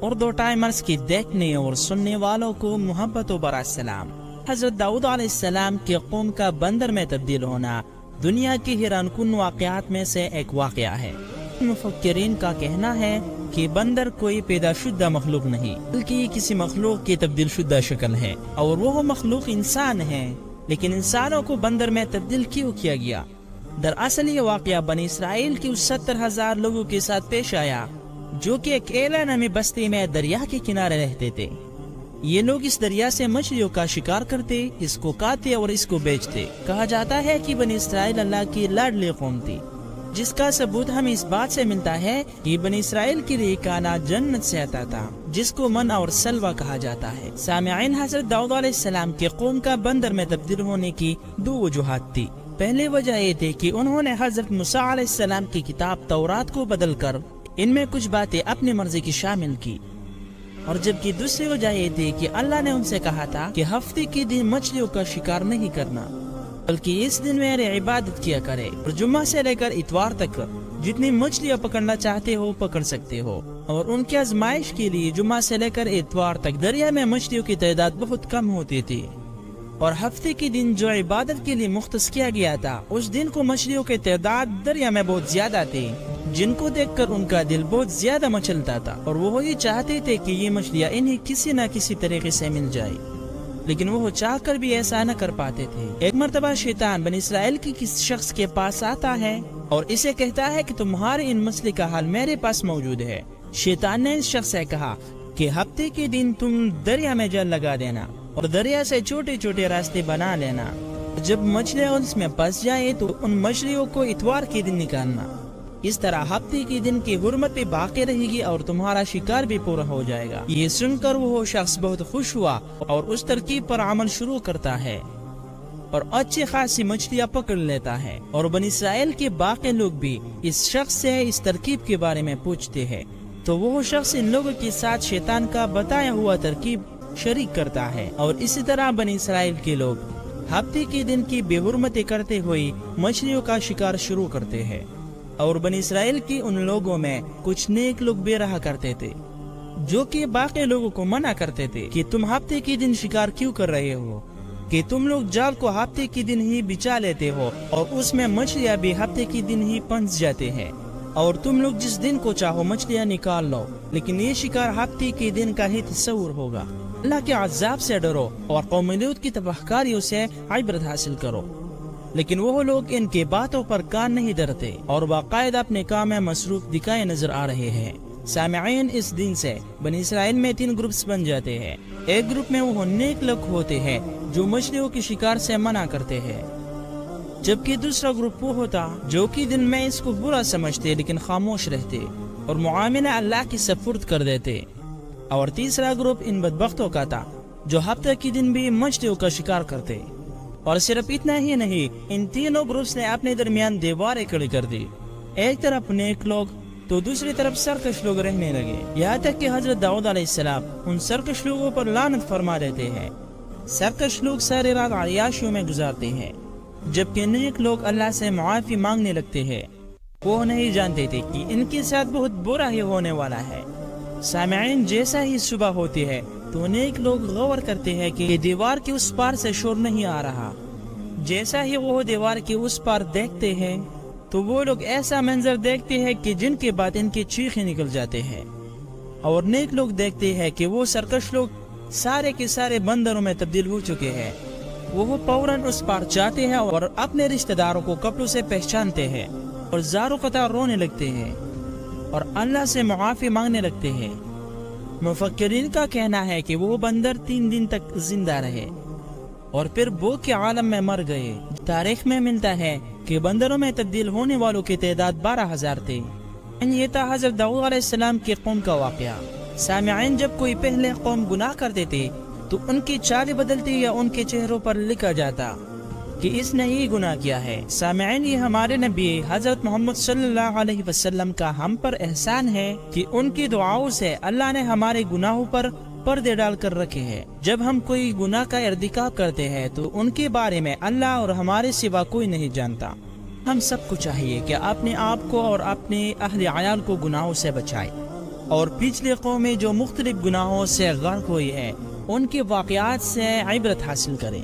Urdu timers کی دیکھنے اور سننے والوں کو محبت و برا سلام۔ حضرت داؤد علیہ السلام کی قوم کا بندر میں تبدیل ہونا دنیا کی حیران کن واقعات میں سے ایک واقعہ ہے۔ مفکرین کا کہنا ہے کہ بندر کوئی پیدا شدہ مخلوق نہیں بلکہ کسی مخلوق کی تبدیل شدہ شکل ہے، اور وہ مخلوق انسان ہے۔ لیکن انسانوں کو بندر میں تبدیل کیوں کیا گیا؟ دراصل یہ واقعہ بنی اسرائیل کی 70,000 لوگوں کے ساتھ پیش آیا جو کہ ایک ایلا نامی بستی میں دریا کے کنارے رہتے تھے۔ یہ لوگ اس دریا سے مچھلیوں کا شکار کرتے، اس کو کھاتے اور اس کو بیچتے۔ کہا جاتا ہے کہ بنی اسرائیل اللہ کی لاڈلی قوم تھی، جس کا ثبوت ہمیں اس بات سے ملتا ہے کہ بنی اسرائیل کے لیے کھانا جنت سے آتا تھا، جس کو من اور سلوہ کہا جاتا ہے۔ سامعین، حضرت داؤد علیہ السلام کی قوم کا بندر میں تبدیل ہونے کی 2 وجوہات تھی۔ پہلی وجہ یہ تھی کہ انہوں نے حضرت موسیٰ علیہ السلام کی کتاب تورات کو بدل کر ان میں کچھ باتیں اپنی مرضی کی شامل کی، اور جبکہ دوسری وجہ یہ تھی کہ اللہ نے ان سے کہا تھا کہ ہفتے کے دن مچھلیوں کا شکار نہیں کرنا بلکہ اس دن میری عبادت کیا کرے، اور جمعہ سے لے کر اتوار تک جتنی مچھلیاں پکڑنا چاہتے ہو پکڑ سکتے ہو۔ اور ان کی آزمائش کے لیے جمعہ سے لے کر اتوار تک دریا میں مچھلیوں کی تعداد بہت کم ہوتی تھی، اور ہفتے کے دن جو عبادت کے لیے مختص کیا گیا تھا اس دن کو مچھلیوں کی تعداد دریا میں بہت زیادہ تھی، جن کو دیکھ کر ان کا دل بہت زیادہ مچلتا تھا، اور وہ یہ چاہتے تھے کہ یہ مچھلیاں انہیں کسی نہ کسی طریقے سے مل جائے، لیکن وہ چاہ کر بھی ایسا نہ کر پاتے تھے۔ ایک مرتبہ شیطان بنی اسرائیل کی کسی شخص کے پاس آتا ہے اور اسے کہتا ہے کہ تمہارے ان مسئلے کا حل میرے پاس موجود ہے۔ شیطان نے اس شخص سے کہا کہ ہفتے کے دن تم دریا میں جال لگا دینا اور دریا سے چھوٹے چھوٹے راستے بنا لینا، جب مچھلیاں اس میں پھنس جائے تو ان مچھلیوں کو اتوار کے دن نکالنا۔ اس طرح ہفتے کے دن کی حرمت بھی باقی رہے گی اور تمہارا شکار بھی پورا ہو جائے گا۔ یہ سن کر وہ شخص بہت خوش ہوا اور اس ترکیب پر عمل شروع کرتا ہے اور اچھی خاصی مچھلیاں پکڑ لیتا ہے، اور بنی اسرائیل کے باقی لوگ بھی اس شخص سے اس ترکیب کے بارے میں پوچھتے ہیں، تو وہ شخص ان لوگوں کے ساتھ شیطان کا بتایا ہوا ترکیب شریک کرتا ہے، اور اسی طرح بنی اسرائیل کے لوگ ہفتے کے دن کی بے حرمتی کرتے ہوئے مچھلیوں کا شکار شروع کرتے ہیں۔ اور بنی اسرائیل کی ان لوگوں میں کچھ نیک لوگ بھی رہا کرتے تھے جو کہ باقی لوگوں کو منع کرتے تھے کہ تم ہفتے کے دن شکار کیوں کر رہے ہو، کہ تم لوگ جال کو ہفتے کے دن ہی بچا لیتے ہو اور اس میں مچھلیاں بھی ہفتے کے دن ہی پھنس جاتے ہیں، اور تم لوگ جس دن کو چاہو مچھلیاں نکال لو، لیکن یہ شکار ہفتے کے دن کا ہی تصور ہوگا۔ اللہ کے عذاب سے ڈرو اور قوم لوط کی تباہکاریوں سے عبرت حاصل کرو۔ لیکن وہ لوگ ان کے باتوں پر کان نہیں دھرتے اور باقاعدہ اپنے کام میں مصروف دکھائے نظر آ رہے ہیں۔ سامعین، اس دن سے بنی اسرائیل میں 3 گروپس بن جاتے ہیں۔ ایک گروپ میں وہ نیک لوگ ہوتے ہیں جو مچھلیوں کے شکار سے منع کرتے ہیں، جبکہ دوسرا گروپ وہ ہوتا جو کہ دن میں اس کو برا سمجھتے لیکن خاموش رہتے اور معاملہ اللہ کی سپرد کر دیتے، اور تیسرا گروپ ان بدبختوں کا تھا جو ہفتہ کے دن بھی مچھلیوں کا شکار کرتے۔ اور صرف اتنا ہی نہیں، ان تینوں گروپس نے اپنے درمیان دیواریں کھڑی کر دی، ایک طرف نیک لوگ تو دوسری طرف سرکش لوگ رہنے لگے، یہاں تک کہ حضرت داؤد علیہ السلام ان سرکش لوگوں پر لعنت فرما دیتے ہیں۔ سرکش لوگ ساری رات عیاشیوں میں گزارتے ہیں، جبکہ نیک لوگ اللہ سے معافی مانگنے لگتے ہیں۔ وہ نہیں جانتے تھے کہ ان کے ساتھ بہت برا ہی ہونے والا ہے۔ سامعین، جیسا ہی صبح ہوتی ہے تو نیک لوگ غور کرتے ہیں کہ دیوار کے اس پار سے شور نہیں آ رہا۔ جیسا ہی وہ دیوار کے اس پار دیکھتے ہیں تو وہ لوگ ایسا منظر دیکھتے ہیں کہ جن کے بعد ان کی چیخیں نکل جاتے ہیں، اور نیک لوگ دیکھتے ہیں کہ وہ سرکش لوگ سارے کے سارے بندروں میں تبدیل ہو چکے ہیں۔ وہ فوراً اس پار جاتے ہیں اور اپنے رشتہ داروں کو کپڑوں سے پہچانتے ہیں اور زاروں قطار رونے لگتے ہیں اور اللہ سے معافی مانگنے لگتے ہیں۔ مفکرین کا کہنا ہے کہ وہ بندر 3 دن تک زندہ رہے اور پھر بو کے عالم میں مر گئے۔ تاریخ میں ملتا ہے کہ بندروں میں تبدیل ہونے والوں کی تعداد 12,000 تھے۔ یہ تھا حضرت داؤد علیہ السلام کی قوم کا واقعہ۔ سامعین، جب کوئی پہلے قوم گناہ کرتے تھے تو ان کی چالیں بدلتی یا ان کے چہروں پر لکھا جاتا کہ اس نے یہ گناہ کیا ہے۔ سامعین، یہ ہمارے نبی حضرت محمد صلی اللہ علیہ وسلم کا ہم پر احسان ہے کہ ان کی دعاؤں سے اللہ نے ہمارے گناہوں پر پردے ڈال کر رکھے ہیں۔ جب ہم کوئی گناہ کا ارتکاب کرتے ہیں تو ان کے بارے میں اللہ اور ہمارے سوا کوئی نہیں جانتا۔ ہم سب کو چاہیے کہ اپنے آپ کو اور اپنے اہل عیال کو گناہوں سے بچائے اور پچھلی قومیں جو مختلف گناہوں سے غرق ہوئی ہے ان کے واقعات سے عبرت حاصل کریں۔